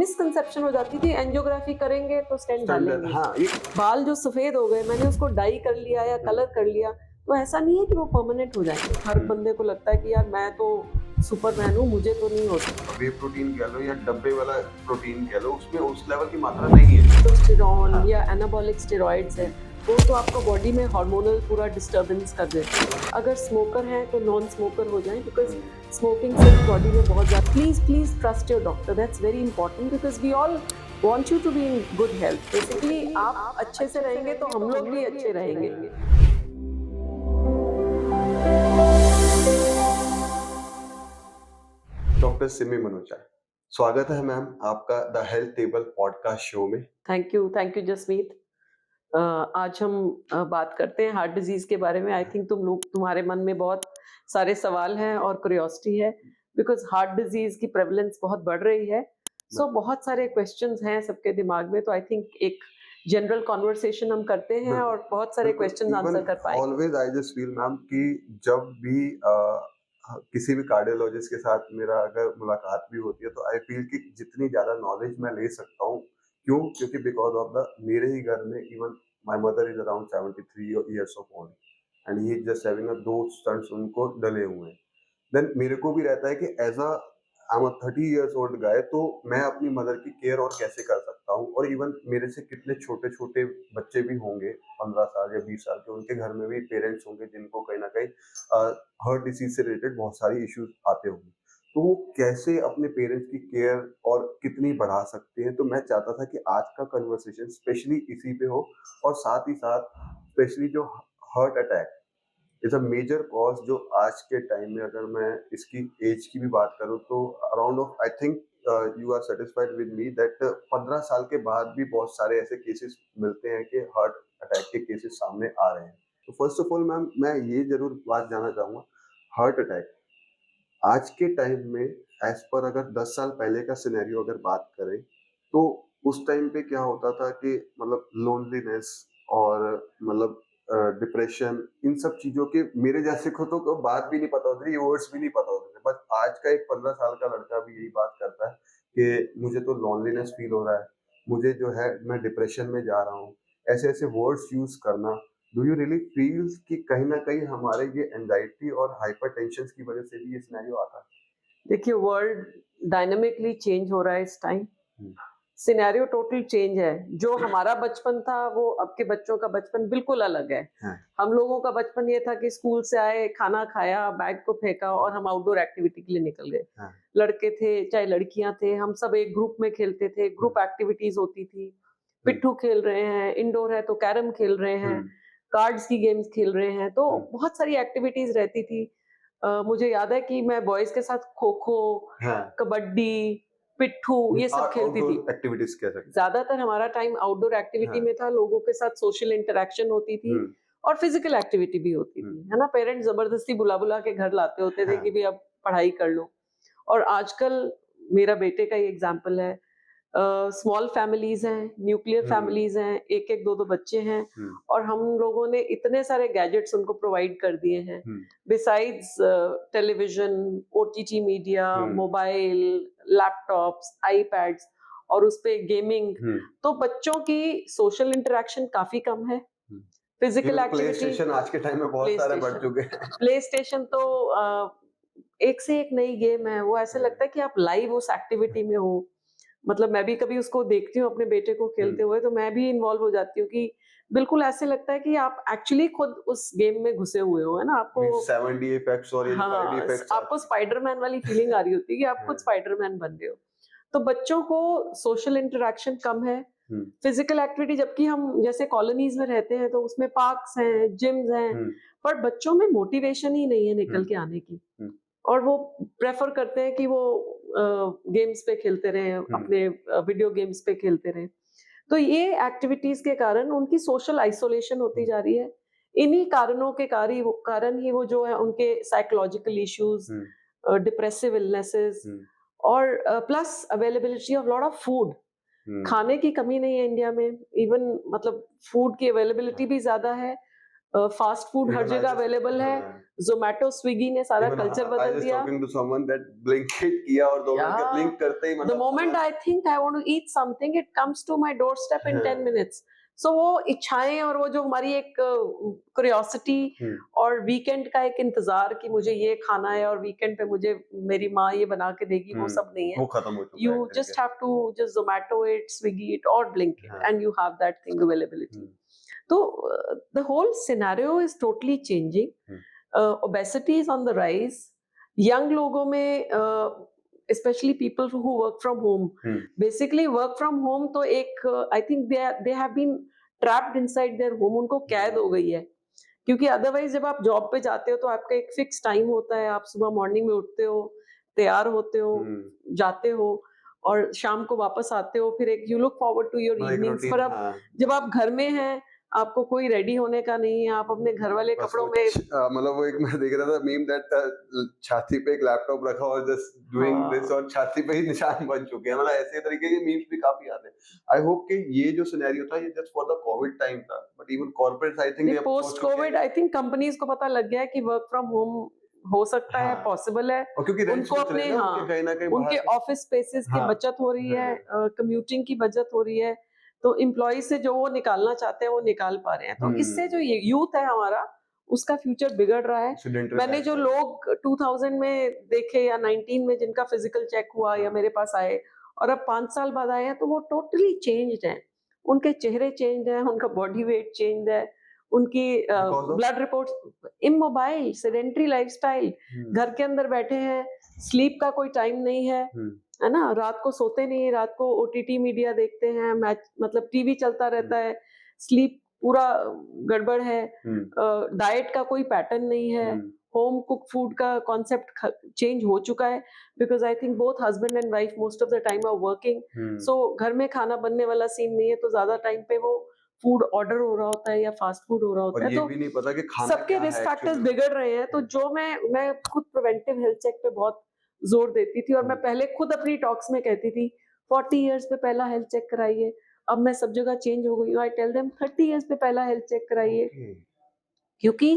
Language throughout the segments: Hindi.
मिसकंसेप्शन हो जाती थी, एंजियोग्राफी करेंगे तो स्टेंट स्टैंडर्ड, डालेंगे। हाँ, ये बाल जो सफेद हो गए, मैंने उसको डाई कर लिया या कलर कर लिया, तो ऐसा नहीं है कि वो परमानेंट हो जाएंगे। हर बंदे को लगता है कि यार मैं तो सुपरमैन हूँ, मुझे तो नहीं होता। वे प्रोटीन कह लो या डब्बे वाला प्रोटीन कह लो, उसमें उस लेवल की मात्रा नहीं है। टेस्टोस्टेरोन हाँ। या एनाबॉलिक स्टेरॉइड्स है, वो तो आपका बॉडी में हार्मोनल पूरा डिस्टर्बेंस कर देते हैं। अगर स्मोकर है तो नॉन स्मोकर हो जाएं, बिकॉज स्मोकिंग से बॉडी में बहुत ज्यादा। Please trust your doctor, that's very important, because we all want you to be in good health. Basically आप अच्छे से रहेंगे तो हम लोग भी अच्छे रहेंगे। डॉक्टर सिमी मनोचा, स्वागत है मैम आपका the health table podcast show में। Thank you Jasmeet. आज हम बात करते हैं हार्ट डिजीज के बारे में। आई थिंक तुम्हारे मन में बहुत सारे सवाल हैं और क्यूरियोसिटी है, बिकॉज हार्ट डिजीज की प्रेवलेंस बहुत बढ़ रही है। सो बहुत सारे क्वेश्चंस हैं सबके दिमाग में, तो आई थिंक एक जनरल कॉन्वर्सेशन हम करते हैं और बहुत सारे क्वेश्चंस आंसर कर पाएंगे। Always I just feel ma'am कि जब भी किसी भी कार्डियोलॉजिस्ट के साथ मेरा अगर मुलाकात भी होती है तो आई फील कि जितनी ज्यादा नॉलेज मैं ले सकता हूँ, क्यों? क्योंकि बिकॉज ऑफ द मेरे ही घर में even my mother is around 73 years of old and he is just having दो सन्स, उनको डले हुए हैं। देन मेरे को भी रहता है कि as a I am 30 years old guy, तो मैं अपनी मदर की केयर और कैसे कर सकता हूँ। और इवन मेरे से कितने छोटे छोटे बच्चे भी होंगे, 15 साल या 20 साल के, उनके घर में भी पेरेंट्स होंगे जिनको कहीं ना कहीं हार्ट डिसीज से रिलेटेड बहुत सारी इश्यूज आते होंगे। तो वो कैसे अपने पेरेंट्स की केयर और कितनी बढ़ा सकते हैं। तो मैं चाहता था कि आज का कन्वर्सेशन स्पेशली इसी पे हो, और साथ ही साथ स्पेशली जो heart attack is a major cause, जो आज के टाइम में अगर मैं इसकी एज की भी बात करूं तो around of I think you are satisfied with me that 15 साल के बाद भी बहुत सारे ऐसे केसेस मिलते हैं कि हार्ट अटैक के केसेस सामने आ रहे हैं। तो फर्स्ट ऑफ ऑल मैम, मैं ये जरूर बात जानना चाहूंगा, हार्ट अटैक आज के टाइम में एज पर अगर 10 साल पहले का सिनेरियो अगर बात करें तो उस टाइम पे क्या होता था कि मतलब लोनलीनेस और मतलब डिप्रेशन, इन सब चीजों के मेरे जैसे को बात भी नहीं पता होती थी, वर्ड्स भी नहीं पता होते थे। बट आज का एक 15 साल का लड़का भी यही बात करता है कि मुझे तो लोनलीनेस फील हो रहा है, मुझे जो है मैं डिप्रेशन में जा रहा हूँ। ऐसे ऐसे वर्ड्स यूज करना, डू यू रियली फील कि कहीं ना कहीं हमारे ये एंजाइटी और हाइपरटेंशन की वजह से भी ये सिनेरियो आता है? देखिए, वर्ल्ड डायनामिकली चेंज हो रहा है इस टाइम। हम्म, सिनेरियो टोटल चेंज है। जो हमारा बचपन था वो अब के बच्चों का बचपन बिल्कुल अलग है। हाँ, हम लोगों का बचपन ये था कि स्कूल से आए, खाना खाया, बैग को फेंका और हम आउटडोर एक्टिविटी के लिए निकल गए। हाँ, लड़के थे चाहे लड़कियां थे, हम सब एक ग्रुप में खेलते थे, ग्रुप एक्टिविटीज होती थी। पिट्ठू खेल रहे हैं, इंडोर है तो कैरम खेल रहे हैं, कार्ड्स की गेम्स खेल रहे हैं, तो बहुत सारी एक्टिविटीज रहती थी। मुझे याद है कि मैं बॉयज के साथ खो खो, हाँ, कबड्डी, पिट्ठू ये सब खेलती थी। आउटडोर एक्टिविटीज कह सकते ज्यादातर हमारा टाइम आउटडोर हैं। एक्टिविटी हाँ, में था, लोगों के साथ सोशल इंटरेक्शन होती थी और फिजिकल एक्टिविटी भी होती थी, है ना। पेरेंट्स जबरदस्ती बुला बुला के घर लाते होते थे कि हाँ, भी अब पढ़ाई कर लो। और आजकल मेरा बेटे का ही एग्जाम्पल है। स्मॉल फैमिलीज हैं, न्यूक्लियर फैमिलीज हैं, एक एक दो दो बच्चे हैं, और हम लोगों ने इतने सारे गैजेट्स उनको प्रोवाइड कर दिए हैं। Besides television, OTT media, mobile, laptops, iPads, और उस पे गेमिंग, तो बच्चों की सोशल इंटरेक्शन काफी कम है। फिजिकल प्ले एक्टिविटी, स्टेशन आज के टाइम में बहुत सारे बढ़ चुके हैं। प्ले स्टेशन तो एक से एक नई गेम है। वो ऐसे लगता है कि आप लाइव उस एक्टिविटी में हो। मतलब मैं भी कभी उसको देखती हूँ अपने बेटे को खेलते हुए, तो मैं भी इन्वॉल्व हो जाती हूँ कि बिल्कुल ऐसे लगता है कि आप एक्चुअली खुद उस गेम में घुसे हुए हो, है ना। आपको 7D इफेक्ट्स और हाँ, इफेक्ट्स आपको स्पाइडरमैन वाली फीलिंग आ रही होती है कि आप खुद स्पाइडरमैन बन रहे हो। तो बच्चों को सोशल इंटरेक्शन कम है, फिजिकल एक्टिविटी, जबकि हम जैसे कॉलोनीज में रहते हैं तो उसमें पार्क्स हैं, जिम्स हैं, पर बच्चों में मोटिवेशन ही नहीं है निकल के आने की। और वो प्रेफर करते हैं कि वो गेम्स पे खेलते रहें, अपने वीडियो गेम्स पे खेलते रहें। तो ये एक्टिविटीज के कारण उनकी सोशल आइसोलेशन होती जा रही है। इन्हीं कारणों के कारण ही वो जो है उनके साइकोलॉजिकल इश्यूज, डिप्रेसिव इलनेसेस, और plus availability of lot of food. खाने की कमी नहीं है इंडिया में, इवन मतलब फूड की अवेलेबिलिटी भी ज्यादा है, fast food her Even I जगह just अवेलेबल है, जोमेटो स्विगी ने सारा even कल्चर I बदल just दिया। talking to someone that Blinkit किया और 2 मिनट के Yeah, ब्लिंक करते ही the मतलब moment खाना I think I want to eat something, it comes to my doorstep in 10 हाँ, minutes. So वो इच्छाएं और वो जो हमारी एक क्यूरियोसिटी हुँ, और वीकेंड का एक इंतजार कि मुझे ये खाना है और वीकेंड पे मुझे मेरी माँ ये बना के देगी, वो सब नहीं है। वो खत्म हो चुका You है एक तरीके just have to just Zomato it, Swiggy it, or Blink it, हाँ, and you have that thing availability. Hmm, So the whole scenario is totally changing. Hmm, Obesity is on the rise. Young लोगों में especially people who work from home. Hmm, Basically work from home तो एक I think they have been trapped inside their home. उनको कैद हो गई है। क्योंकि अदरवाइज जब आप जॉब पे जाते हो तो आपका एक फिक्स टाइम होता है, आप सुबह मॉर्निंग में उठते हो, तैयार होते हो, हुँ, जाते हो और शाम को वापस आते हो, फिर एक you look forward to your मतलब एक इवनिंग्स। पर रूटीन अब हाँ, जब आप घर में हैं, आपको कोई रेडी होने का नहीं है, आप अपने घर वाले बस कपड़ों वो में मतलब वो एक मैं देख रहा था मीम दैट छाती पे एक लैपटॉप रखा और जस्ट डूइंग दिस हाँ, और छाती पे ही निशान बन चुके हैं, मतलब ऐसे तरीके के मीम्स भी काफी आते हैं। आई होप कि ये जो सिनेरियो था ये just for the COVID time था, but even corporates I think नहीं ये अब सोच पोस्ट चुके कोविड हैं आई थिंक कंपनीज को पता लग गया है कि वर्क फ्रॉम होम हो सकता है, हाँ, पॉसिबल है। और क्योंकि रेंट्स उनको बच रहे अपने हैं ना हाँ, उनके कहीं ना कहीं बाहर उनके से ऑफिस स्पेसेस की हाँ बचत हो रही है, हाँ कम्यूटिंग की बचत हो रही है, तो एम्प्लॉय से जो वो निकालना चाहते हैं वो निकाल पा रहे हैं। तो इससे जो ये यूथ है हमारा, उसका फ्यूचर बिगड़ रहा है। स्टूडेंट मैंने जो लोग 2000 में देखे या 19 में जिनका फिजिकल चेक हुआ या हाँ मेरे पास आए और अब 5 साल बाद आए हैं, तो वो टोटली चेंज्ड हैं। उनके चेहरे चेंज है, उनका बॉडी वेट चेंज है, उनकी because of blood reports immobile, sedentary lifestyle, घर के अंदर बैठे हैं, स्लीप का कोई टाइम नहीं है ना? रात को सोते नहीं, रात को ओटीटी मीडिया देखते हैं, मैच मतलब टीवी चलता रहता है, स्लीप पूरा गड़बड़ है, डाइट का कोई पैटर्न नहीं है, होम कुक फूड का कॉन्सेप्ट चेंज हो चुका है because I think both husband and wife most of the time are working. So घर में खाना बनने वाला सीन नहीं है, तो ज़्यादा टाइम पे वो फूड ऑर्डर हो रहा होता है या फास्ट फूड हो रहा होता और है, ये तो भी नहीं पता कि खाना सबके क्या रिस्क है फैक्टर्स एक्चुअली बिगड़ रहे हैं। तो जो मैं खुद प्रिवेंटिव हेल्थ चेक पे बहुत जोर देती थी और मैं में पहले खुद अपनी टॉक्स में कहती थी 40 इयर्स पे पहला हेल्थ चेक कराइए। अब मैं सब जगह चेंज हो गई हूँ, आई टेल देम 30 इयर्स पे पहला हेल्थ चेक कराइए, ओके क्योंकि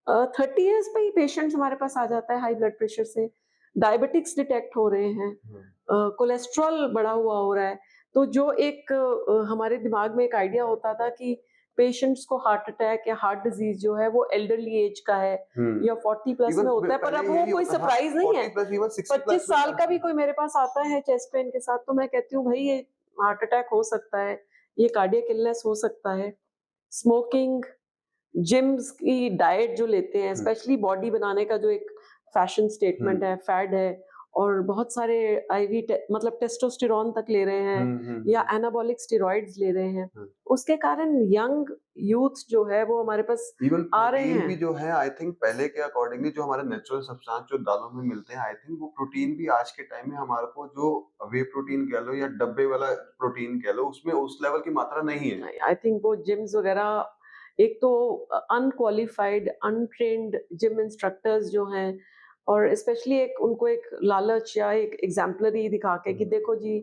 30 इयर्स पे ही पेशेंट्स हमारे पास आ जाता है हाई ब्लड प्रेशर से, डायबिटिक्स डिटेक्ट हो रहे हैं, कोलेस्ट्रॉल बढ़ा हुआ हो रहा है। तो जो एक हमारे दिमाग में एक आइडिया होता था कि पेशेंट्स को हार्ट अटैक या हार्ट डिजीज जो है वो एल्डरली एज का है या 40 प्लस इवन में होता है, पर अब पहले वो यही कोई होता हाँ सरप्राइज नहीं है। 40 प्लस इवन 60 25 प्लस में साल का भी भी कोई मेरे पास आता है चेस्ट पेन के साथ, तो मैं कहती हूँ भाई ये हार्ट अटैक हो सकता है, ये कार्डियक इलनेस हो सकता है। स्मोकिंग, जिम्स की डाइट जो लेते हैं, स्पेशली बॉडी बनाने का जो एक फैशन स्टेटमेंट है, फैड है, और बहुत सारे आईवी मतलब टेस्टोस्टेरोन तक ले रहे हैं या एनाबॉलिक स्टेरॉइड्स ले रहे हैं, उसके कारण यंग यूथ जो है वो हमारे पास इवन आ रहे प्रोटीन भी हैं। जो है आई थिंक पहले के अकॉर्डिंगली जो हमारे नेचुरल सब्सटेंस जो दालों में मिलते हैं आई थिंक वो प्रोटीन भी आज के टाइम में हमारे को जो वे प्रोटीन कह लो या डब्बे वाला प्रोटीन कह लो उसमें उस लेवल की मात्रा नहीं है आई थिंक वो जिम्स वगैरह एक तो अनक्वालिफाइड अनट्रेन्ड जिम इंस्ट्रक्टर्स जो हैं, और स्पेशली एक उनको एक लालच या एक एग्जाम्पलरी दिखा के कि देखो जी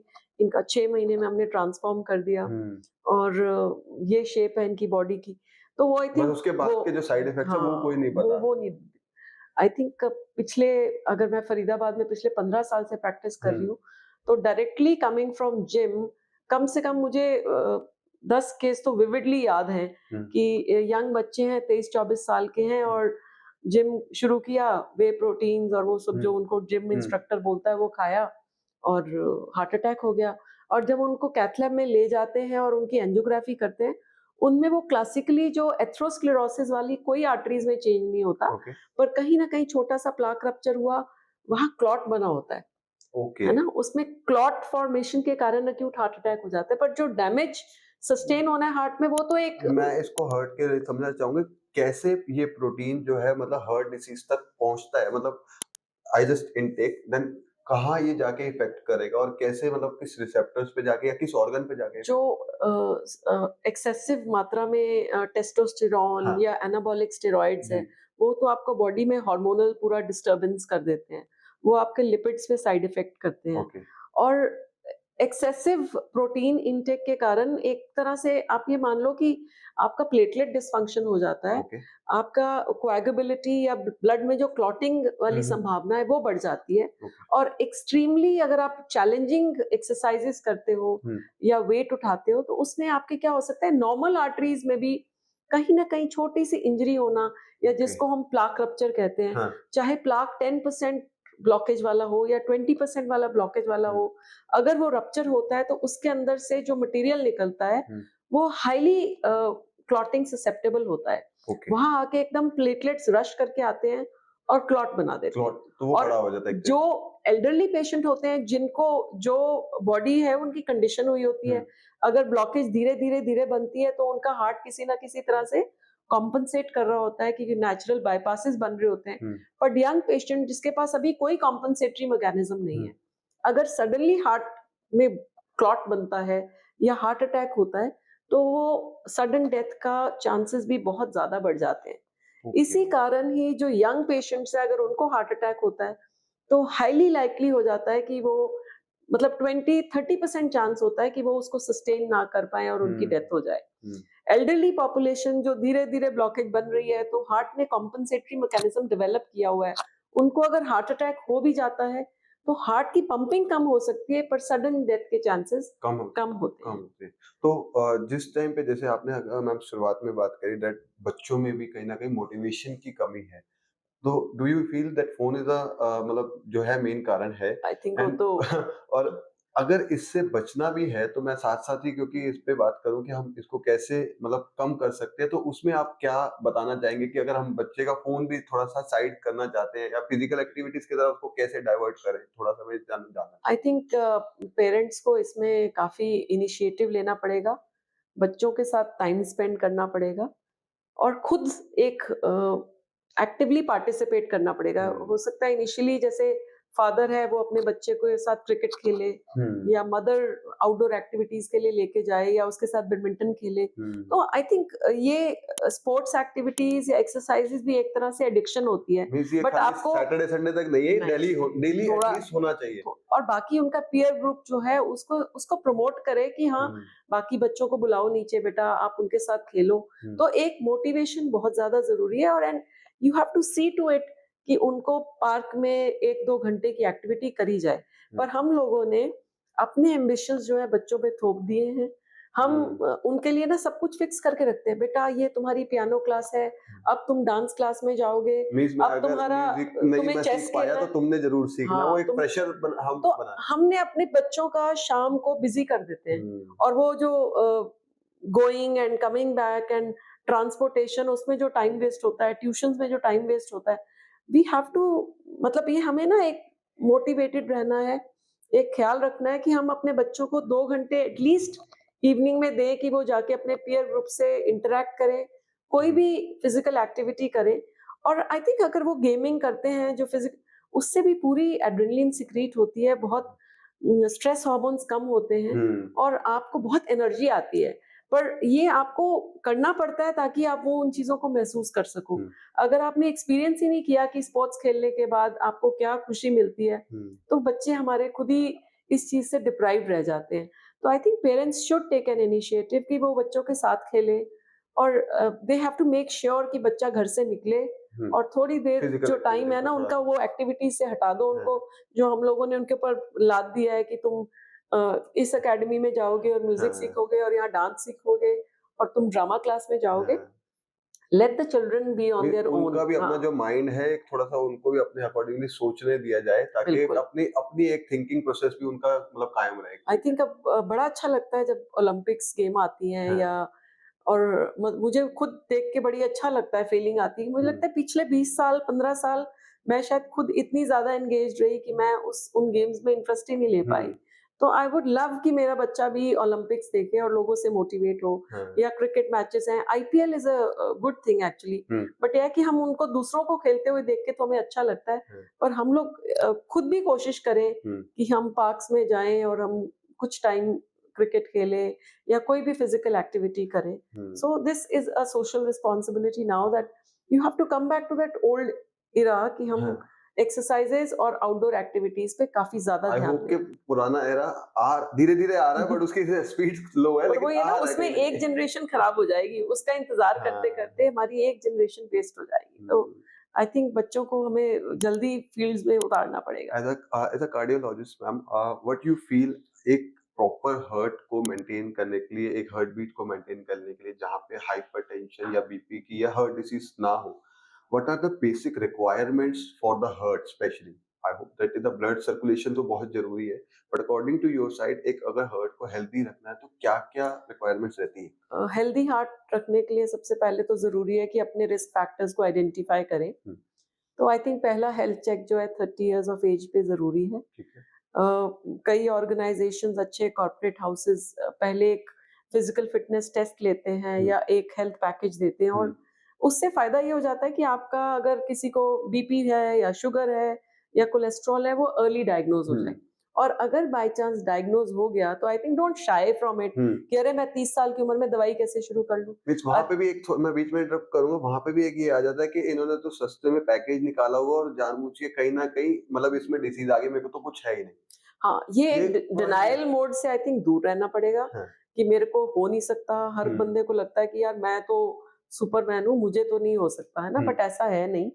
इनका 6 महीने में हमने ट्रांसफॉर्म कर दिया और ये शेप है इनकी बॉडी की, तो वो आई बस थिंक उसके बाद वो के जो साइड इफेक्ट्स है हाँ वो कोई नहीं पता वो नहीं। आई थिंक पिछले अगर मैं फरीदाबाद में पिछले 15 साल से प्रैक्टिस कर रही हूँ, तो डायरेक्टली कमिंग फ्रॉम जिम कम से कम मुझे 10 केस तो विविडली याद हैं कि यंग बच्चे हैं 23-24 साल के हैं और जिम शुरू किया, वे प्रोटीन्स और वो सब जो उनको जिम इंस्ट्रक्टर बोलता है वो खाया और हार्ट अटैक हो गया। और जब उनको कैथ लैब में ले जाते हैं और उनकी एंजियोग्राफी करते हैं, उनमें वो क्लासिकली जो एथेरोस्क्लेरोसिस वाली कोई आर्टरीज में चेंज नहीं होता, ओके पर कहीं न कहीं छोटा-सा प्लाक रप्चर हुआ, वहाँ क्लॉट बना होता ओके है ना? उसमें क्लॉट फॉर्मेशन के कारण एक्यूट हार्ट अटैक हो जाता है, पर जो डैमेज सस्टेन होना है हार्ट में वो तो एक मैं इसको हर्ट के लिए समझना चाहूंगा कैसे ये प्रोटीन जो है मतलब हर्ट डिसीज तक पहुंचता है मतलब आई जस्ट इनटेक देन कहाँ ये जाके इफेक्ट करेगा और कैसे मतलब किस रिसेप्टर्स पे जाके या किस ऑर्गन पे जाके जो एक्सेसिव मात्रा में टेस्टोस्टेरोन हाँ या एनाबॉलिक स्टेरॉइड्स है, जी वो तो आपको बॉडी में हार्मोनल पूरा डिस्टर्बेंस कर देते हैं। वो आपके लिपिड्स पे साइड इफेक्ट करते हैं ओके और एक्सेसिव प्रोटीन इनटेक के कारण एक तरह से आप ये मान लो कि आपका प्लेटलेट डिसफंक्शन हो जाता है, ओके। आपका कोएगुबिलिटी या ब्लड में जो क्लॉटिंग वाली संभावना है वो बढ़ जाती है। ओके। और एक्सट्रीमली अगर आप चैलेंजिंग एक्सरसाइजेस करते हो या वेट उठाते हो तो उसमें आपके क्या हो सकता है, नॉर्मल आर्टरीज में भी कहीं ना कहीं छोटी सी इंजरी होना, या जिसको हम प्लाक रप्चर कहते हैं, हाँ। चाहे प्लाक 10% ब्लॉकेज वाला हो या 20% वाला ब्लॉकेज वाला हो, अगर वो रप्चर होता है तो उसके अंदर से जो मटेरियल निकलता है वो हाईली क्लॉटिंग ससेप्टेबल होता है। ओके। वहां आके एकदम प्लेटलेट्स रश करके आते हैं और क्लॉट बना देते हैं। क्लॉट तो वो और बड़ा हो जाता है जो एल्डरली पेशेंट होते हैं, जिनको जो बॉडी है उनकी कंडीशन हुई होती है, अगर ब्लॉकेज धीरे धीरे धीरे बनती है तो उनका हार्ट किसी ना किसी तरह से कॉम्पनसेट कर रहा होता है, क्योंकि नेचुरल बाईपासेस बन रहे होते हैं। बट यंग पेशेंट जिसके पास अभी कोई कॉम्पनसेटरी मैकेनिज्म नहीं है, अगर सडनली हार्ट में क्लॉट बनता है या हार्ट अटैक होता है तो वो सडन डेथ का चांसेस भी बहुत ज्यादा बढ़ जाते हैं। इसी कारण ही जो यंग पेशेंट्स है, अगर उनको हार्ट अटैक होता है तो हाईली लाइकली हो जाता है कि वो मतलब 20-30% चांस होता है कि वो उसको सस्टेन ना कर पाए और उनकी डेथ हो जाए। एल्डरली पॉपुलेशन जो धीरे धीरे ब्लॉकेज बन रही है तो हार्ट ने कॉम्पनसेटरी मैकेनिज्म डेवलप किया हुआ है, उनको अगर हार्ट अटैक हो भी जाता है तो हार्ट की पंपिंग कम हो सकती है पर सडन डेथ के चांसेस कम होते हैं। तो जिस टाइम पे जैसे आपने मैम शुरुआत में बात करी दैट बच्चों में भी कहीं ना कहीं मोटिवेशन की कमी है, तो do you feel that phone is a मतलब जो है मेन कारण है? आई थिंक वो एंड तो और अगर इससे बचना भी है तो मैं साथ-साथ ही क्योंकि इस पे बात करूँ कि हम इसको कैसे मतलब कम कर सकते हैं, तो उसमें आप क्या बताना चाहेंगे कि अगर हम बच्चे का फ़ोन भी थोड़ा-सा साइड करना चाहते हैं या फिजिकल एक्टिविटीज़ की तरफ उसको कैसे डाइवर्ट करें? थोड़ा-सा मैं जानना आई चाहूँगा। थिंक पेरेंट्स को इसमें काफी इनिशिएटिव लेना पड़ेगा, बच्चों के साथ टाइम स्पेंड करना पड़ेगा और खुद एक एक्टिवली पार्टिसिपेट करना पड़ेगा। हो सकता है इनिशियली जैसे फादर है वो अपने बच्चे को साथ क्रिकेट खेले, या मदर आउटडोर एक्टिविटीज के लिए लेके जाए या उसके साथ बैडमिंटन खेले। तो आई थिंक ये स्पोर्ट्स एक्टिविटीज या एक्सरसाइजेज भी एक तरह से एडिक्शन होती है, मीन्स ये बट खाली आपको सैटरडे संडे तक नहीं है, डेली थोड़ा एटलीस्ट होना चाहिए। और बाकी उनका पीयर ग्रुप जो है उसको उसको प्रमोट करे कि हाँ, बाकी बच्चों को बुलाओ नीचे, बेटा आप उनके साथ खेलो। तो एक मोटिवेशन बहुत ज्यादा जरूरी है, और and you have to see to it कि उनको पार्क में 1-2 घंटे की एक्टिविटी करी जाए। पर हम लोगों ने अपने एम्बिशंस जो है बच्चों पे थोप दिए हैं। हम उनके लिए ना सब कुछ फिक्स करके रखते हैं, बेटा ये तुम्हारी पियानो क्लास है, अब तुम डांस क्लास में जाओगे, अब अगर तुम्हारा म्यूजिक नहीं तुम्हें मैं चेस सीख पाया खेलना तो है। तुमने जरूर सीखना, वो हाँ, एक प्रेशर हम तो बना। हमने अपने बच्चों का शाम को बिजी कर देते हैं, और वो जो going and coming back and transportation, उसमें जो टाइम वेस्ट होता है, ट्यूशंस में जो टाइम वेस्ट होता है, वी हैव टू मतलब ये हमें ना एक मोटिवेटेड रहना है, एक ख्याल रखना है कि हम अपने बच्चों को 2 घंटे एटलीस्ट इवनिंग में दें कि वो जाके अपने पीयर ग्रुप से इंटरैक्ट करें, कोई भी फिजिकल एक्टिविटी करें। और आई थिंक अगर वो गेमिंग करते हैं जो उससे भी पूरी एड्रेनलिन सिक्रीट होती है, बहुत स्ट्रेस हार्मोन्स कम होते हैं और आपको बहुत एनर्जी आती है। पर ये आपको करना पड़ता है ताकि आप वो उन चीजों को महसूस कर सको। अगर आपने एक्सपीरियंस ही नहीं किया कि स्पोर्ट्स खेलने के बाद आपको क्या खुशी मिलती है, तो बच्चे हमारे खुद ही इस चीज से डिप्राइव रह जाते हैं। तो I think parents should take an initiative कि वो बच्चों के साथ खेले, और they have to make sure कि बच्चा घर से निकले और थोड़ी देर जो टाइम है ना उनका वो एक्टिविटी से हटा दो उनको, जो हम लोगों ने उनके ऊपर लाद दिया है कि तुम इस एकेडमी में जाओगे और म्यूजिक सीखोगे और यहाँ डांस सीखोगे और तुम ड्रामा क्लास में जाओगे। Let the children be on their own. उनका भी अपना जो माइंड है एक थोड़ा सा उनको भी अपने अकॉर्डिंगली सोचने दिया जाए ताकि अपनी अपनी एक थिंकिंग प्रोसेस भी उनका मतलब कायम रहे। आई थिंक अब बड़ा अच्छा लगता है जब ओलंपिक्स गेम आती हैं या और मुझे खुद देख के बड़ी अच्छा लगता है, फीलिंग आती है। मुझे लगता है पिछले 20 साल 15 साल मैं शायद खुद इतनी ज्यादा एंगेज रही कि मैं उन गेम्स में इंटरेस्ट ही नहीं ले पाई। तो आई वुड लव कि मेरा बच्चा भी ओलंपिक्स देखे और लोगों से मोटिवेट हो, या क्रिकेट मैचेस हैं, IPL is a good thing actually. But यह कि हम उनको दूसरों को खेलते हुए देख के तो हमें अच्छा लगता है, पर हम लोग खुद भी कोशिश करें कि हम पार्क्स में जाएं और हम कुछ टाइम क्रिकेट खेले या कोई भी फिजिकल एक्टिविटी करें। So this is a social responsibility now that you have to come back to that old era कि हम एक्सरसाइजेस और आउटडोर एक्टिविटीज पे काफी ज्यादा आई ध्यान होप कि दें। पुराना एरा धीरे-धीरे आ रहा है बट उसकी स्पीड स्लो है और लेकिन वो ये आ ना, रहा है उसमें कहीं न एक कहीं। जनरेशन खराब हो जाएगी, उसका इंतजार करते करते हाँ। हमारी एक जनरेशन वेस्ट हो जाएगी। तो हुँ। आई थिंक बच्चों को हमें जल्दी फील्ड्स में उतारना पड़ेगा। As a cardiologist ma'am, what you feel एक प्रॉपर हार्ट को मेंटेन करने के लिए, एक हार्ट बीट को मेंटेन करने के लिए जहाँ पे हाइपरटेंशन या बीपी की या हार्ट डिसीज ना हो, what are the basic requirements for the heart specially? I hope that the blood circulation तो बहुत जरूरी है, but according to your side एक अगर हार्ट को हेल्दी रखना है तो क्या क्या रिक्वायरमेंट्स रहती है? हेल्दी हार्ट रखने के लिए सबसे पहले तो जरूरी है कि अपने रिस्क फैक्टर्स को आइडेंटिफाई करें। हम्म, तो आई थिंक पहला हेल्थ चेक जो है 30 इयर्स ऑफ एज पे जरूरी है। ठीक है। कई ऑर्गेनाइजेशंस, अच्छे कॉर्पोरेट हाउसेस पहले एक फिजिकल फिटनेस टेस्ट लेते हैं हम्म, या एक हेल्थ पैकेज देते हैं, हम्म, और उससे फायदा ये हो जाता है कि आपका अगर किसी को बीपी है या शुगर है या कोलेस्ट्रॉल है, वो अर्ली डायग्नोज हो जाए। हम्म, और अगर बाय चांस डायग्नोज हो गया तो I think don't shy from it hmm. कि अरे मैं 30 साल की उम्र में दवाई कैसे शुरू कर लूं। मीन्स वहाँ पे भी मैं बीच में इंटरप्ट करूँगा, वहाँ पे भी एक ये आ जाता है कि इन्होंने तो सस्ते में पैकेज निकाला हुआ और जानबूझ के कहीं न कहीं मतलब इसमें डिसीज़ आ गई, मेरे को तो कुछ है ही नहीं। हाँ, ये ये एक थोड़ा ये डिनायल मोड से आई थिंक दूर रहना पड़ेगा हाँ, कि मेरे को हो नहीं सकता। हर हुँ, बंदे को लगता है कि यार मैं तो सुपरमैन हूँ, मुझे तो नहीं हो सकता, है ना? हुँ, बट ऐसा है नहीं।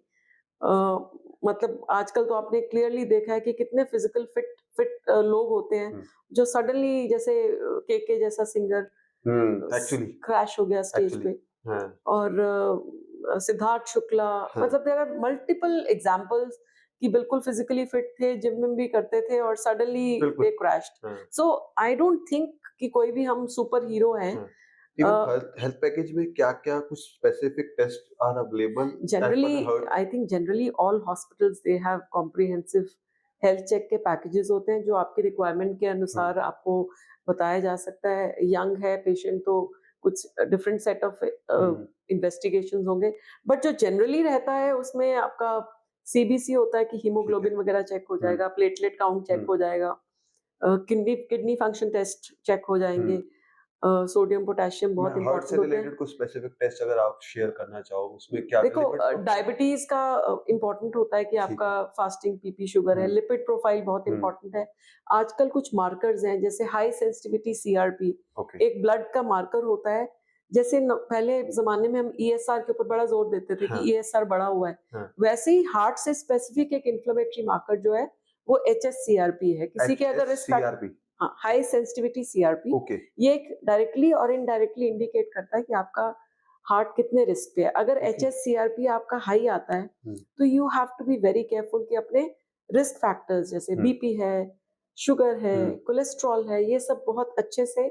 मतलब आजकल तो आपने क्लियरली देखा है कि कितने फिजिकल फिट फिट लोग होते हैं, हुँ, जो सडनली जैसे केके जैसा सिंगर एक्चुअली क्रैश हो गया स्टेज एक्चुअली पे। हाँ, और सिद्धार्थ शुक्ला, हाँ, मतलब देयर आर मल्टीपल एग्जांपल्स कि बिल्कुल फिजिकली फिट थे, जिम में भी करते थे और सडनली दे बिल्कुल, क्रैश्ड। हाँ, सो आई डोंट थिंक कि कोई भी हम सुपर हीरो हैं। हाँ। इवन हेल्थ हेल्थ पैकेज में क्या-क्या कुछ specific test are available as per generally the heart? I think generally all hospitals they have comprehensive health check के पैकेजेस होते हैं, जो आपकी रिक्वायरमेंट के हुँ, अनुसार आपको बताया जा सकता है। यंग है पेशेंट तो कुछ different set of hmm, investigations होंगे, बट जो जनरली रहता है उसमें आपका सीबीसी होता है कि ठीक है। हीमोग्लोबिन वगैरह चेक हो हुँ, जाएगा, प्लेटलेट काउंट चेक हुँ, हो जाएगा, kidney kidney function test check हो जाएंगे, हुँ। सोडियम पोटेशियम मैं बहुत हार्ट से इंपॉर्टेंट होते हैं। रिलेटेड कुछ स्पेसिफिक टेस्ट अगर आप शेयर करना चाहो, उसमें क्या-क्या देखो, लिपिड फंक्शन? डायबिटीज का इम्पोर्टेंट होता है कि ठीक आपका है। फास्टिंग पीपी शुगर है, हुँ, लिपिड प्रोफाइल बहुत हुँ, इंपॉर्टेंट है। आजकल कुछ मार्कर्स हैं जैसे हाई सेंसिटिविटी सीआरपी, ओके, एक ब्लड का मार्कर होता है। जैसे पहले जमाने में हम ईएसआर के ऊपर बड़ा जोर देते थे कि हाँ, ईएसआर बढ़ा हुआ है, हाँ। वैसे ही हार्ट से स्पेसिफिक एक इन्फ्लेमेटरी मार्कर जो है वो एचएससीआरपी है। किसी के अगर रिस्क फैक्टर, HSCRP हाँ, हाई सेंसिटिविटी सीआरपी, ओके, ये एक डायरेक्टली और इनडायरेक्टली इंडिकेट करता है कि आपका हार्ट कितने रिस्क पे है। अगर ओके। एचएससीआरपी आपका हाई आता है हुँ, तो you have to be very careful कि अपने रिस्क फैक्टर्स जैसे हुँ, बीपी है, शुगर है, हुँ, कोलेस्ट्रॉल है, ये सब बहुत अच्छे से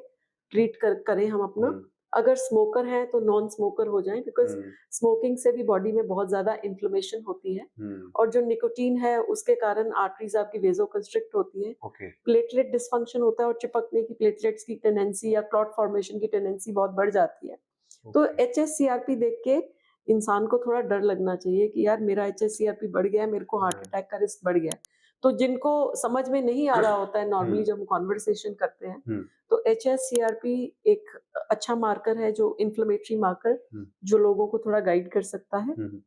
ट्रीट करें हम अपना। हुँ, अगर स्मोकर हैं तो नॉन स्मोकर हो जाएं, बिकॉज हुँ, स्मोकिंग से भी बॉडी में बहुत ज्यादा इन्फ्लेमेशन होती है, हुँ, और जो निकोटीन है उसके कारण आर्टरीज आपकी वेजो कंस्ट्रिक्ट होती है, ओके, प्लेटलेट डिसफंक्शन होता है और चिपकने की प्लेटलेट्स की टेंडेंसी या क्लॉट फॉर्मेशन की टेंडेंसी बहुत बढ़ जाती है। तो ओके, एचएससीआरपी देख के इंसान को थोड़ा डर लगना चाहिए कि यार मेरा एचएससीआरपी बढ़ गया है, मेरे को हार्ट हाँ, अटैक का रिस्क बढ़ गया है। तो जिनको समझ में नहीं आ रहा होता है हुँ, नॉर्मली जब हम कॉन्वर्सेशन करते हैं, हुँ, तो एचएससीआरपी एक अच्छा मार्कर है, जो इन्फ्लेमेटरी मार्कर, हुँ, जो लोगों को थोड़ा गाइड कर सकता है। हुँ,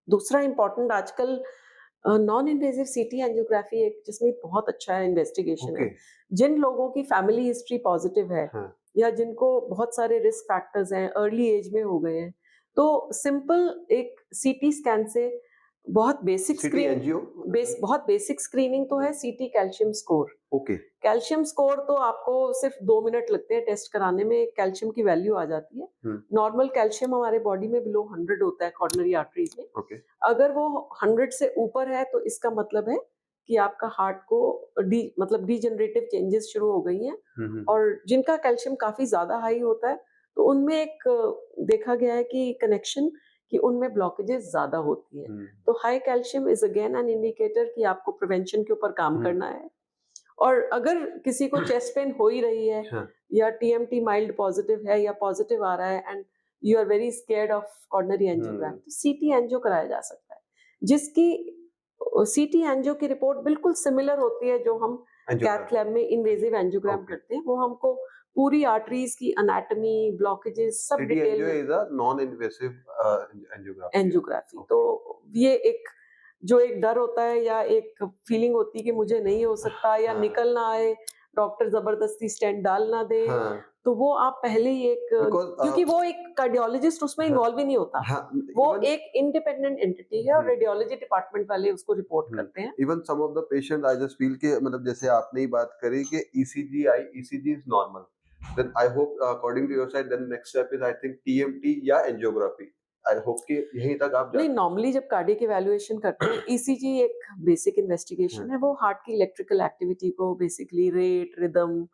दूसरा इम्पोर्टेंट आजकल नॉन इन्वेजिव सीटी एंजियोग्राफी एक, जिसमें बहुत अच्छा इन्वेस्टिगेशन ओके, है। जिन लोगों की फैमिली हिस्ट्री पॉजिटिव है हाँ, या जिनको बहुत सारे रिस्क फैक्टर्स हैं, अर्ली एज में हो गए हैं, तो सिंपल एक सीटी स्कैन से बहुत बेसिक सिटी स्क्रीन एंजियो बहुत बेसिक स्क्रीनिंग तो है सीटी calcium score. Okay, calcium score तो आपको सिर्फ 2 मिनट लगते हैं टेस्ट कराने में, कैल्शियम की वैल्यू आ जाती है। हुँ, नॉर्मल कैल्शियम हमारे बॉडी में बिलो 100 होता है कॉर्नरी आर्टरीज में। ओके, अगर वो 100 से ऊपर है तो इसका मतलब है कि आपका हार्ट को मतलब डिजेनरेटिव चेंजेस शुरू हो गई हैं। हुँ, हुँ, और जिनका कैल्शियम काफी ज्यादा हाई होता है तो उनमें एक देखा गया है कि कनेक्शन, कि उनमें ब्लॉकेजेस ज्यादा होती है। हुँ, तो high calcium is again an indicator कि आपको प्रिवेंशन के ऊपर काम हुँ, करना है। और अगर किसी को चेस्ट पेन हो ही रही है हाँ, या टीएमटी माइल्ड पॉजिटिव है या पॉजिटिव आ रहा है and you are very scared of coronary angiogram, hmm, तो सीटी एंजियो कराया जा सकता है, जिसकी सीटी एंजियो की रिपोर्ट बिल्कुल सिमिलर होती है जो हम कैथ एंजियोग्राफी लैब में इन्वेजिव एंजियोग्राम ओके, करते हैं। वो हमको पूरी आर्टरीज की अनाटमी, ब्लॉकेजेस सब सिटी डिटेल एंजियो में, is a non invasive angiography है, एंजियोग्राफी। तो ओके, ये एक जो एक डर होता है या एक फीलिंग होती है कि मुझे नहीं हो सकता या हाँ। निकल ना आए, डॉक्टर जबरदस्ती स्टेंट डाल ना दे, हाँ, तो वो आप पहले ही एक बिकॉज़ क्योंकि वो एक कार्डियोलॉजिस्ट उसमें हाँ, इन्वॉल्व ही नहीं होता, हाँ, वो इवन एक इंडिपेंडेंट एंटिटी है और रेडियोलॉजी डिपार्टमेंट वाले उसको रिपोर्ट करते हैं। Even some of the patient I just feel कि मतलब जैसे आपने ही बात करी कि ECG is normal, then I hope according to your side then next step is I think TMT या एंजियोग्राफी। आई होप कि यहीं तक आप नहीं, जाते नॉर्मली जब कार्डियक इवैल्यूएशन करते हैं, ईसीजी एक बेसिक इन्वेस्टिगेशन हैं। है, वो हार्ट की इलेक्ट्रिकल एक्टिविटी को बेसिकली रेट, रिदम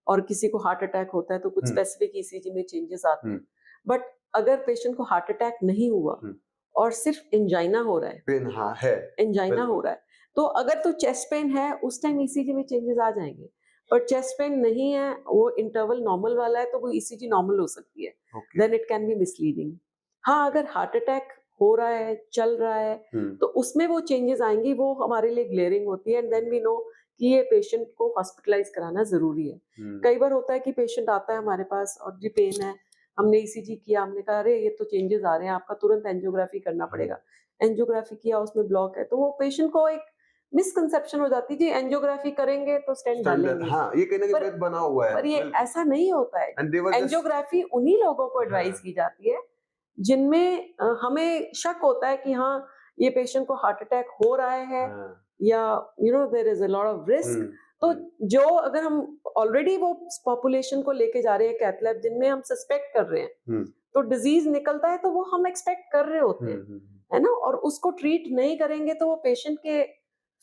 और किसी को हार्ट अटैक होता है तो कुछ हुँ, स्पेसिफिक ईसीजी में चेंजेस आते हुँ, हैं। बट अगर पेशेंट को हार्ट अटैक नहीं हुआ हुँ, और सिर्फ एंजाइना हो रहा है, पेन हाँ है, एंजाइना हो बिल्कुल। रहा है, तो अगर तो चेस्ट पेन है, उस टाइम ईसीजी में चेंजेस आ जाएँगे। पर चेस्ट पेन नहीं है, वो इंटरवल नॉर्मल वाला है, तो वो ईसीजी नॉर्मल हो सकती है। Okay. Then it can be misleading. हाँ, अगर हार्ट अटैक हो रहा है, चल रहा है, हुँ, तो उसमें वो चेंजेस आएँगी, वो हमारे लिए ग्लेयरिंग होती है एंड देन वी नो कि ये पेशेंट को हॉस्पिटलाइज़ कराना ज़रूरी है। हुँ, कई बार होता है कि पेशेंट आता है हमारे पास और जी पेन है, हमने ईसीजी किया, हमने कहा अरे ये तो चेंजेस आ रहे हैं, आपका तुरंत एंजियोग्राफी करना हुँ, पड़ेगा। एंजियोग्राफी किया, उसमें ब्लॉक है, तो वो पेशेंट को एक मिसकंसेप्शन हो जाती है, जी एंजियोग्राफी करेंगे तो स्टेंट स्टैंडर्ड डालेंगे। हाँ, ये कहीं न कहीं पर मिथ बना हुआ है, पर ये बिल्कुल। ऐसा नहीं होता है। And they were just angiography उन्हीं लोगों को एडवाइस हाँ, की जाती है, जिनमें हमें शक होता है कि हाँ, ये पेशेंट को हार्ट अटैक हो रहा है हाँ, या there is a lot of hmm, risk. तो हुँ, जो अगर हम ऑलरेडी वो पॉपुलेशन को लेके जा रहे हैं कैथ लैब जिनमें हम सस्पेक्ट कर रहे हैं, हुँ, तो डिज़ीज़ निकलता है तो वो हम एक्सपेक्ट कर रहे होते हुँ, हैं, हुँ, है ना? और उसको ट्रीट नहीं करेंगे तो वो पेशेंट के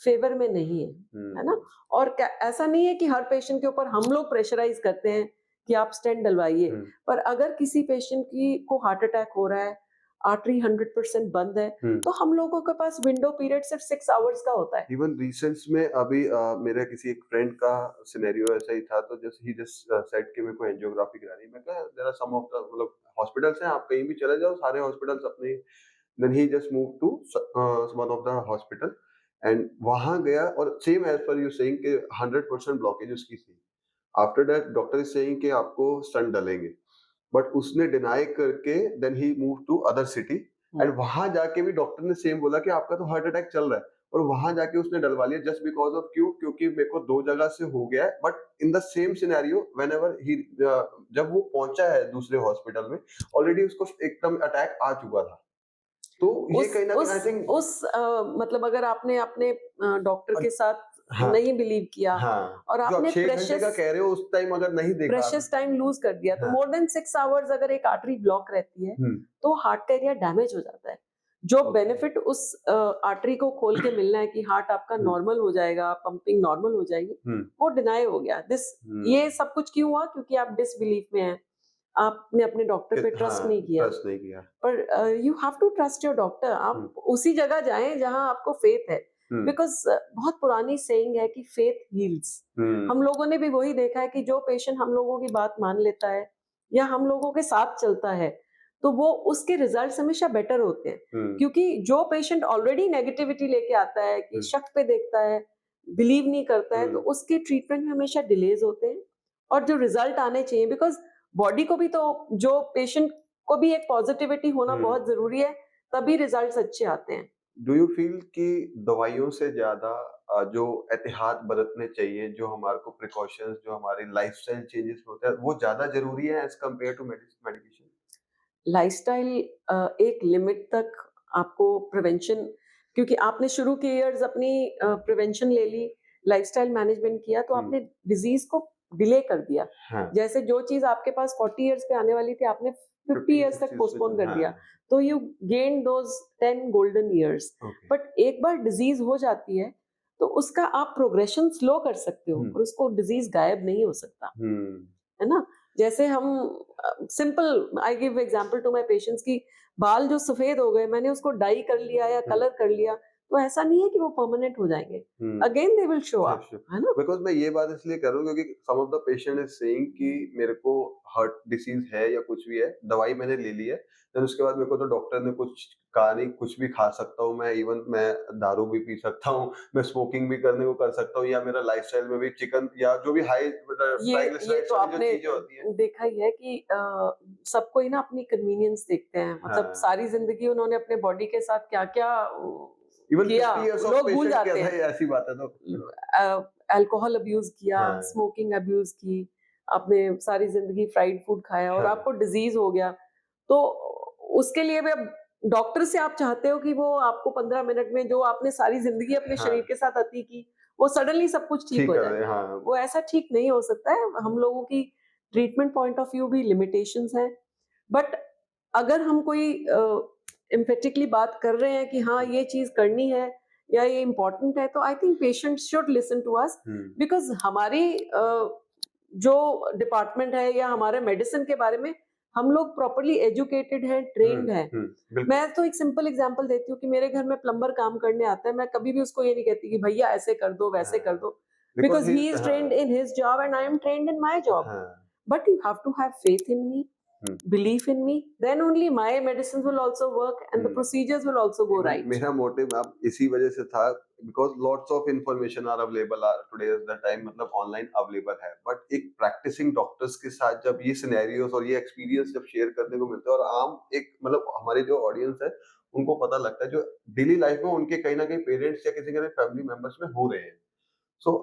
फ़ेवर में नहीं है ना? हुँ, और क्या ऐसा नहीं है कि हर पेशेंट के ऊपर हम लोग प्रेशराइज़ करते हैं कि आप स्टेंट डलवाइए। हुँ, पर अगर किसी पेशेंट की को हार्ट अटैक हो रहा है, आर्टरी 100% बंद है, हुँ। तो हम लोगों के पास विंडो पीरियड सिर्फ 6 आवर्स का होता है। इवन रिसेंट्स में अभी मेरे किसी एक फ्रेंड का सिनेरियो ऐसा ही था तो जस्ट ही जस्ट सेड कि मेरे को एंजियोग्राफी करानी है। मैं कहा there are some of the मतलब हॉस्पिटल्स हैं आप कहीं भी चले जाओ सारे हॉस्पिटल्स अपने देन ही just move to one of the hospital and वहां गया और same as per you saying कि 100% ब्लॉकेज उसकी थी। After that doctor is saying कि आपको स्टंट डालेंगे बट उसने डिनाई करके देन ही मूव टू अदर सिटी हुँ। एंड वहां जाके भी डॉक्टर ने सेम बोला कि आपका तो हार्ट अटैक चल रहा है और वहां जाके उसने डलवा लिया जस्ट बिकॉज ऑफ क्यों क्योंकि मेरे को दो जगह से हो गया है but in the same scenario whenever he जब वो पहुंचा है दूसरे हॉस्पिटल में ऑलरेडी उसको एकदम अटैक आ चुका था तो ये उस कहीं ना कहीं उस आई थिंक उस मतलब अगर आपने अपने डॉक्टर के साथ हाँ नहीं बिलीव किया हाँ और जो आप आपने 6 घंटे का कह रहे हो उस टाइम अगर नहीं देखा प्रेशियस टाइम लूज़ कर दिया, तो हाँ मोर देन 6 आवर्स अगर एक आर्टरी ब्लॉक रहती है, हम्म तो हार्ट का एरिया डैमेज हो जाता है। जो ओके बेनिफिट उस आर्टरी को खोल के मिलना है कि हार्ट आपका हम्म नॉर्मल हो जाएगा, पंपिंग नॉर्मल हो जाएगी, हम्म वो डिनाई हो गया। ये सब कुछ क्यों हुआ? क्योंकि आप डिसबिलीफ में हैं। आपने अपने डॉक्टर पे हाँ ट्रस्ट नहीं किया। ट्रस्ट नहीं किया पर you have to trust your doctor. Hmm आप उसी जगह जाएँ जहाँ आपको फेथ है। हम्म बिकॉज़ बहुत पुरानी सेइंग है कि फेथ हील्स। हम्म हम लोगों ने भी वही देखा है कि जो पेशेंट हम लोगों की बात मान लेता है या हम लोगों के साथ चलता है, तो वो उसके रिजल्ट्स हमेशा बेटर होते हैं। हुँ, क्योंकि जो पेशेंट ऑलरेडी नेगेटिविटी लेके आता है कि हुँ, शक पे देखता है, बिलीव नहीं करता है, तो हुँ, उसके ट्रीटमेंट में हमेशा डिलेज़ होते हैं और जो रिजल्ट आने चाहिए बिकॉज़ बॉडी को भी तो जो पेशेंट को भी एक पॉजिटिविटी होना हुँ। बहुत ज़रूरी है, तभी रिजल्ट्स अच्छे आते हैं। डू यू फ़ील कि दवाइयों से ज़्यादा जो एहतियात बरतने चाहिए, जो हमारे को प्रिकॉशंस जो हमारे लाइफ़स्टाइल चेंजेस होते हैं, वो ज़्यादा ज़रूरी है as compare to medication? Lifestyle एक लिमिट तक आपको प्रिवेंशन क्योंकि आपने शुरू के इयर्स अपनी प्रिवेंशन ले ली, लाइफ़स्टाइल मैनेजमेंट किया तो हुँ, आपने डिज़ीज़ को डिले कर दिया। हाँ, जैसे जो चीज़ आपके पास 40 इयर्स पे आने वाली थी, आपने 50 इयर्स तक 50-60 उसमें पोस्टपोन चल कर दिया। हाँ, तो you gained those 10 golden years. Okay. But एक बार डिज़ीज़ हो जाती है, तो उसका आप प्रोग्रेशन स्लो कर सकते हो हुँ, और उसको डिज़ीज़ गायब नहीं हो सकता। हुँ, है ना? जैसे हम simple I give example to my patients कि बाल जो सफेद हो गए, मैंने उसको डाई कर लिया या हुँ, कलर कर लिया, तो ऐसा नहीं है कि वो परमानेंट हो जाएँगे। Hmm. Again they will show sure, up, sure. है ना? बिकॉज़ मैं ये बात इसलिए कर रहा हूँ क्योंकि some of the patient is saying कि मेरे को हार्ट डिसीज़ है या कुछ भी है, दवाई मैंने ले ली है, देन उसके बाद मेरे को तो डॉक्टर ने कुछ कहा नहीं, कुछ भी खा सकता हूँ मैं, इवन मैं दारू भी पी सकता हूँ, मैं स्मोकिंग भी करने को कर सकता हूँ या मेरा लाइफ़स्टाइल में भी चिकन या जो भी हाई ये ट्राइग्लिसराइड्स तो वाली जो आपने चीज़ें होती हैं देखा ही है कि सब कोई ना अपनी कन्वीनियंस देखते हैं। मतलब हाँ, सारी ज़िंदगी उन्होंने अपने बॉडी के साथ क्या-क्या इवन किया, 50 इयर्स ऑफ लोग भूल पेशेंट जाते क्या था, हैं। ये ऐसी बात है तो अल्कोहल अब्यूज किया, हाँ, स्मोकिंग अब्यूज की, आपने सारी जिंदगी फ्राइड फूड खाया और हाँ, आपको डिजीज हो गया, तो उसके लिए भी अब डॉक्टर से आप चाहते हो कि वो आपको 15 मिनट में जो आपने सारी जिंदगी अपने हाँ, शरीर के साथ अति की, वो सडनली सब कुछ ठीक ठीक हो कर जाए। रहे हैं, हाँ, वो ऐसा ठीक नहीं हो सकता है। हम लोगों की ट्रीटमेंट पॉइंट ऑफ व्यू भी लिमिटेशंस हैं, बट अगर हम कोई एम्फेटिकली बात कर रहे हैं कि हाँ ये चीज करनी है या ये इम्पोर्टेंट है, तो I think patients should listen to us, because हमारी जो डिपार्टमेंट है या हमारे मेडिसिन के बारे में हम लोग प्रॉपरली एजुकेटेड हैं, ट्रेन्ड हैं। बिल्कुल, मैं तो एक सिंपल एग्जांपल देती हूँ कि मेरे घर में प्लम्बर काम करने आता है, मैं कभी भी उसको ये नहीं कहती कि भैया ऐसे कर दो वैसे कर दो, because because he is trained in his job and I am trained in my job, हाँ, but you have to have faith in me, हुँ, belief in me, then only my medicines will also work and the हुँ। procedures will also go even right. मेरा मोटिव अब इसी वजह से था because lots of information are available are today is the time, मतलब ऑनलाइन अवेलेबल है, बट एक प्रैक्टिसिंग डॉक्टर्स के साथ जब ये सिनेरियोस और ये एक्सपीरियंस जब शेयर करने को मिलता है और आम एक मतलब हमारे जो ऑडियंस है उनको पता लगता है जो डेली लाइफ में उनके कहीं ना कहीं पेरेंट्स या किसी के फैमिली मेंबर्स में हो रहे हैं। सो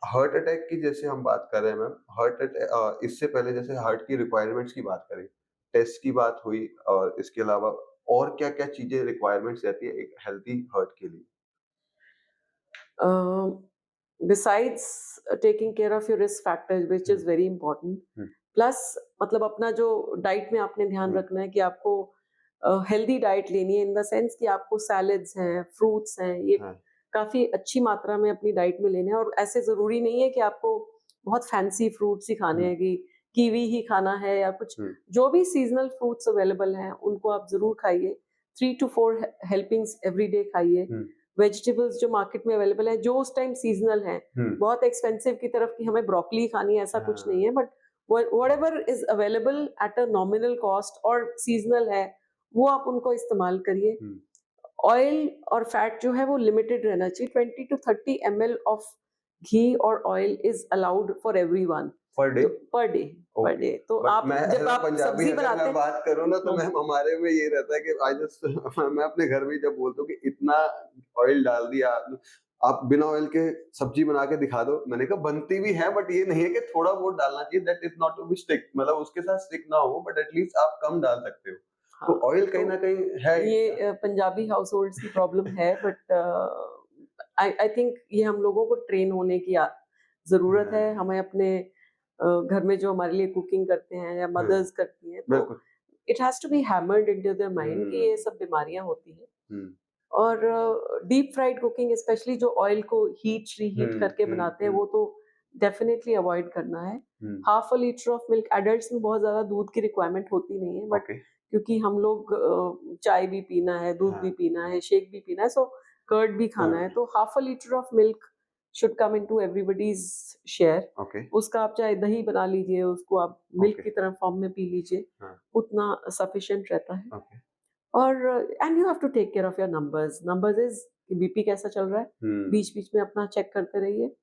हार्ट अटैक की जैसे हम बात कर रहे हैं मैम, हार्ट अटैक इससे पहले जैसे हार्ट की रिक्वायरमेंट्स की बात करें, टेस्ट की बात हुई, और इसके अलावा और क्या-क्या चीजें रिक्वायरमेंट्स रहती है एक हेल्थी हार्ट के लिए? Besides taking care of your risk factors, which hmm, is very important, hmm, plus मतलब अपना जो डाइट में आपने ध्यान हुँ, रखना है कि आपको हेल्दी डाइट लेनी है, इन द सेंस कि आपको सैलेड्स हैं, फ्रूट्स हैं, ये हाँ, काफ़ी अच्छी मात्रा में अपनी डाइट में लेने हैं, और ऐसे ज़रूरी नहीं है कि आपको बहुत फैंसी फ्रूट्स ही खाने हुँ, हैं कि कीवी ही खाना है या कुछ, हुँ, जो भी सीज़नल फ्रूट्स अवेलेबल हैं, उनको आप ज़रूर खाइए। 3 टू 4 हेल्पिंग्स एवरी डे खाइए। हुँ, वेजिटेबल्स जो मार्केट में अवेलेबल है, जो उस टाइम सीज़नल हैं, हुँ, बहुत एक्सपेंसिव की तरफ कि हमें ब्रोकोली खानी है, ऐसा कुछ नहीं हाँ, है, but whatever is available at a nominal cost और सीज़नल है, वो आप उनको इस्तेमाल करिए। हुँ, ऑयल और फैट जो है वो लिमिटेड रहना चाहिए। 20 टू 30 ml ऑफ घी और oil is allowed for everyone. Per day? तो पर डे, पर ओके, डे। तो बट आप मैं एज़ जब अ आप पंजाबी सब्ज़ी अगर बनाते मैं हैं, बात करूँ ना तो हाँ, मैम हमारे में ये रहता है कि आई जस्ट मैं अपने घर में जब बोलता हूँ कि इतना ऑयल डाल दिया, आप बिना ऑयल के सब्जी बना के दिखा दो। मैंने कहा बनती भी है बट ये नहीं है कि थोड़ा बहुत डालना चाहिए, that is not to be stick, मतलब उसके साथ स्टिक ना हो बट एट लीस्ट आप कम डाल सकते हो। तो हाँ, ऑयल कहीं न तो कहीं है ये पंजाबी हाउसहोल्ड्स की प्रॉब्लम है, बट आई आई थिंक ये हम लोगों को ट्रेन होने की ज़रूरत है। हाँ, हमें अपने घर में जो हमारे लिए कुकिंग करते हैं या हाँ, मदर्स करती हैं, तो बिल्कुल। It has to be hammered into their mind कि हुँ, ये सब बीमारियाँ होती हैं। हुँ, और डीप फ्राइड कुकिंग स्पेशली जो ऑयल को रीहीट हुँ, करके हुँ, बनाते हैं, हुँ, वो तो डेफिनेटली अवॉइड करना है। Hmm, half a litre of milk, adults में बहुत ज़्यादा दूध की रिक्वायरमेंट होती नहीं है, बट ओके, क्योंकि हम लोग चाय भी पीना है, दूध भी हाँ, पीना है, शेक भी पीना है, सो कर्ड भी खाना है, हाँ, तो half a litre of milk should come into everybody's share. Okay, उसका आप चाहे दही बना लीजिए, उसको आप मिल्क ओके, की तरह फॉर्म में पी लीजिए, हाँ, उतना सफिशिएंट रहता है। ओके, और and you have to take care of your numbers. Numbers is कि बीपी कैसा चल रहा है, हुँ, बीच-बीच में अपना चेक करते रहिए।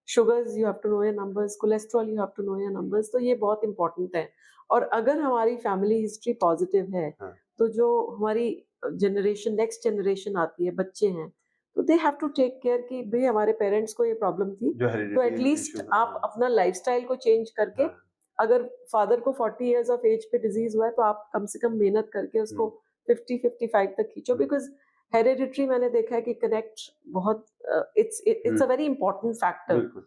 Sugars you have to know your numbers, cholesterol you have to know your numbers, तो ये बहुत इम्पोर्टेंट है। और अगर हमारी फैमिली हिस्ट्री पॉजिटिव है, हाँ, तो जो हमारी जनरेशन, नेक्स्ट जनरेशन आती है, बच्चे हैं, तो they have to take care कि भई हमारे पेरेंट्स को ये प्रॉब्लम थी, जो तो हेरिडिटी एट लीस्ट इश्यू था, आप हाँ, अपना लाइफ़स्टाइल को चेंज करके, हाँ, अगर फादर को 40 इयर्स ऑफ एज पे डिज़ीज़ हुआ है, तो आप कम से कम मेहनत करके उसको हुँ, 50-55 तक खींचो, हुँ, बिकॉज़ हेरिडिटरी मैंने देखा है कि कनेक्ट बहुत hmm, it's a very important factor. बिल्कुल,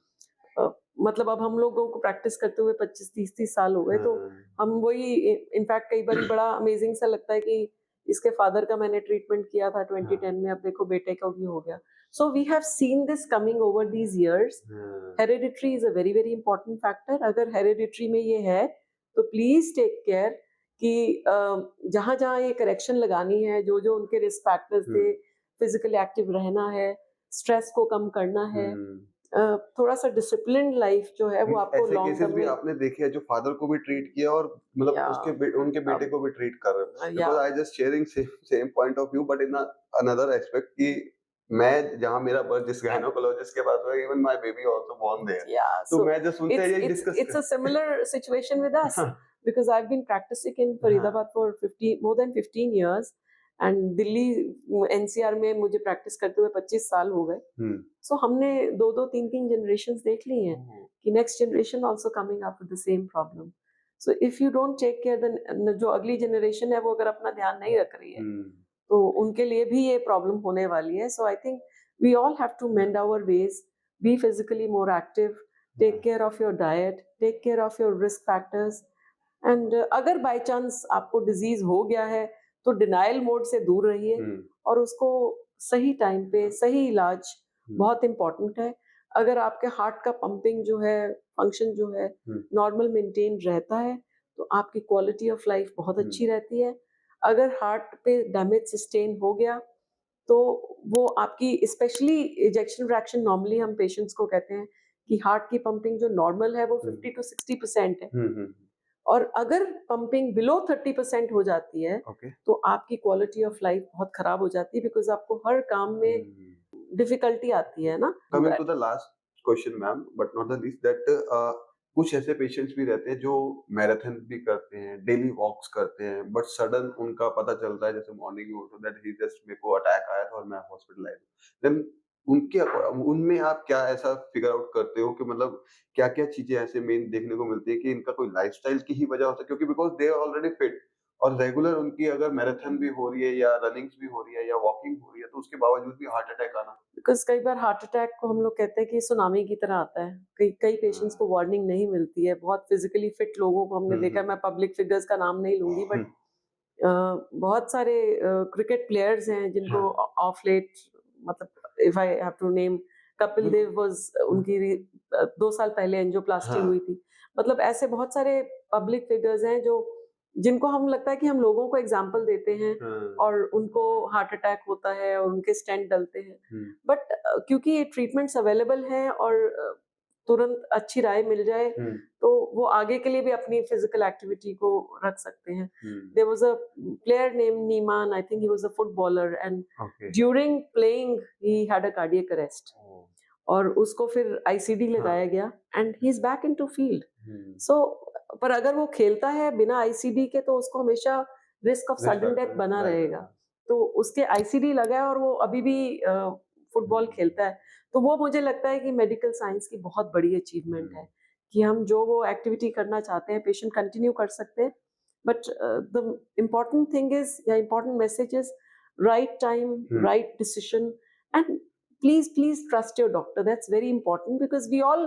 अ, मतलब अब हम लोगों को प्रैक्टिस करते हुए 25-30 साल हो गए, तो हाँ, हम वही इनफैक्ट कई बारी बड़ा अमेजिंग सा लगता है कि इसके फादर का मैंने ट्रीटमेंट किया था हाँ, 2010 में, अब देखो बेटे का भी हो गया। So we have seen this coming over these years. हाँ, hereditary is a very very important factor. अगर हेरिडिटरी में ये है, तो प्लीज टेक केयर कि जहां जहां ये करेक्शन लगानी है, जो जो उनके रिस्क फैक्टर्स हुँ, थे, फिजिकली एक्टिव रहना है, स्ट्रेस को कम करना है, हुँ। थोड़ा-सा डिसिप्लिन्ड लाइफ जो है वो मीन्स आपको ऐसे लॉन्ग केसेस टर्म भी में, आपने देखे हैं जो फादर को भी ट्रीट किया और मतलब या उसके उनके बेटे अब को भी ट्रीट कर रहे हो, या because I just sharing same point of view but in another aspect कि मैं जहाँ मेरा बर्थ जिस गायनोकोलॉजिस्ट के पास हुआ, even my baby also born there, या तो सो मैं जस्ट उनसे इट्स यही इट्स डिस्कस इट्स अ कर सिमिलर सिचुएशन विद अस, हाँ, because I've been practicing in हाँ, Faridabad for 15 more than 15 years, and Delhi NCR में मुझे प्रैक्टिस करते हुए 25 साल हो गए। सो हमने 2-3 जनरेशंस देख ली हैं कि next generation also coming up with the same problem. So if you don't take care, the जो अगली जनरेशन है वो अगर अपना ध्यान नहीं रख रही है तो उनके लिए भी ये प्रॉब्लम होने वाली है। So I think we all have to mend our ways, be physically more active, take care of your diet, take care of your risk factors, and अगर बाय चांस आपको डिजीज हो गया है तो डिनायल मोड से दूर रहिए और उसको सही टाइम पे सही इलाज बहुत इम्पोर्टेंट है। अगर आपके हार्ट का पंपिंग जो है, फंक्शन जो है नॉर्मल मेंटेन रहता है तो आपकी क्वालिटी ऑफ लाइफ बहुत अच्छी रहती है। अगर हार्ट पे डैमेज सस्टेन हो गया तो वो आपकी, स्पेशली इजेक्शन फ्रैक्शन, नॉर्मली हम पेशेंट्स को कहते हैं कि हार्ट की पंपिंग जो नॉर्मल है वो 50 to 60% है, और अगर पंपिंग बिलो 30% हो जाती है तो आपकी क्वालिटी ऑफ लाइफ बहुत खराब हो जाती है, बिकॉज आपको हर काम में डिफिकल्टी आती है ना। Coming to the last question ma'am, but not the least, that कुछ ऐसे पेशेंट्स भी रहते हैं जो मैराथन भी करते हैं, डेली वॉक्स करते हैं, बट सडन उनका पता चलता है जैसे मॉर्निंग में उठो दैट ही जस्ट मेरे को अटैक आया था और मैं हॉस्पिटलाइज हूं। देन उनमें आप क्या ऐसा फिगर आउट करते हो कि मतलब क्या क्या चीजें ऐसे मेन देखने को मिलती है कि इनका कोई लाइफस्टाइल की ही वजह होता है, क्योंकि because they are already fit और रेगुलर उनकी अगर मैराथन भी हो रही है या रनिंग्स भी हो रही है या वॉकिंग हो रही है तो उसके बावजूद भी हार्ट अटैक आना। बिकॉज कई बार हार्ट अटैक को हम लोग कहते हैं कि सुनामी की तरह आता है, कई पेशेंट्स को वार्निंग नहीं मिलती है। बहुत फिजिकली फिट लोगों को हमने देखा, मैं पब्लिक फिगर्स का नाम नहीं लूंगी, बट बहुत सारे क्रिकेट प्लेयर्स हैं जिनको ऑफ लेट, मतलब if I have to name, Kapil Dev was, उनकी 2 साल पहले एंजियोप्लास्टी हुई थी। मतलब ऐसे बहुत सारे पब्लिक फिगर्स हैं जो, जिनको हम लगता है कि हम लोगों को एग्जाम्पल देते हैं और उनको हार्ट अटैक होता है और उनके स्टेंट डलते हैं, बट क्योंकि ये ट्रीटमेंट्स अवेलेबल हैं और तुरंत अच्छी राय मिल जाए तो वो आगे के लिए भी अपनी फिजिकल एक्टिविटी को रख सकते हैं। There was a player name Neeman, I think he was a footballer, and during playing he had a cardiac arrest और उसको फिर आईसीडी लगाया गया and he is back into field. So पर अगर वो खेलता है बिना आईसीडी के तो उसको हमेशा रिस्क ऑफ सडन डेथ बना रहेगा। तो उसके आईसीडी लगा है और वो अभी भी फुटबॉल खेलता है। तो वो मुझे लगता है कि मेडिकल साइंस की बहुत बड़ी अचीवमेंट है कि हम जो वो एक्टिविटी करना चाहते हैं पेशेंट कंटिन्यू कर सकते हैं। But the important thing is, या important message is, right time, right decision, and please trust your doctor. That's very important because we all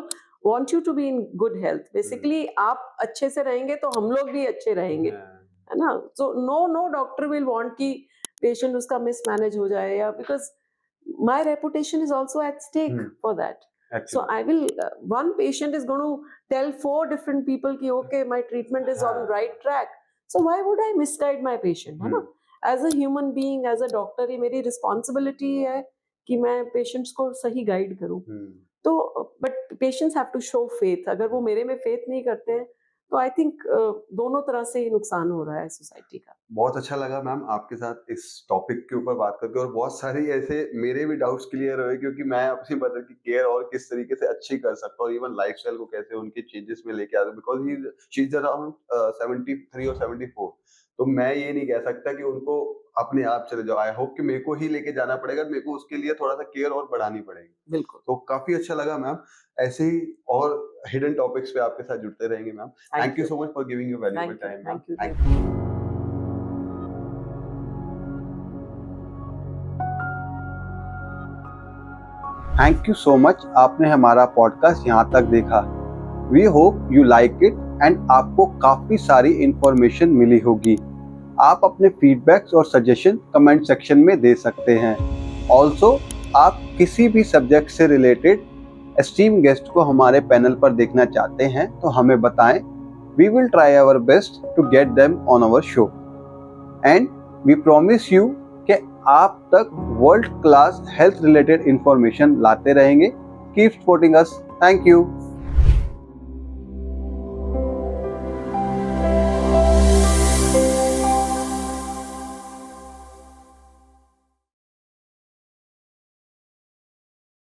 want you to be in good health. Basically आप अच्छे से रहेंगे तो हम लोग भी अच्छे रहेंगे, है ना। So no doctor will want कि patient उसका mismanage हो जाए, या because my reputation is also at stake for that. Actually. So I will one patient is going to tell 4 different people कि okay my treatment is on right track. So why would I misguide my patient, है ना। As a human being, as a doctor, ये मेरी responsibility है कि मैं पेशेंट्स को सही गाइड करूं। तो but patients have to show faith. अगर वो मेरे में फेथ नहीं करते हैं तो आई थिंक दोनों तरह से ही नुकसान हो रहा है सोसाइटी का। बहुत अच्छा लगा मैम आपके साथ इस टॉपिक के ऊपर बात करके, और बहुत सारे ऐसे मेरे भी डाउट्स क्लियर हुए, क्योंकि मैं अपनी मदर की केयर और किस तरीके से अच्छी कर सकता हूँ, इवन लाइफस्टाइल को कैसे उनके चेंजेस में लेके आता हूँ, बिकॉज शी इज अराउंड 73 और 74। तो मैं ये नहीं कह सकता कि उनको अपने आप चले जाओ। आई होप कि मेरे को ही लेके जाना पड़ेगा, मेरे को उसके लिए थोड़ा सा केयर और बढ़ानी पड़ेगी। बिल्कुल। तो काफी अच्छा लगा मैम, ऐसे ही और हिडन टॉपिक्स पे आपके साथ जुड़ते रहेंगे ma'am. Thank you so much for giving your valuable time. Thank you. Thank you so much, आपने हमारा पॉडकास्ट यहाँ तक देखा। We hope you like it and आपको काफी सारी इंफॉर्मेशन मिली होगी। आप अपने फीडबैक्स और सजेशन कमेंट सेक्शन में दे सकते हैं। ऑल्सो आप किसी भी सब्जेक्ट से रिलेटेड एस्टीम गेस्ट को हमारे पैनल पर देखना चाहते हैं तो हमें बताएं। We will try our best to get them on our show and we promise you कि आप तक world class health related information लाते रहेंगे। Keep supporting us. Thank you.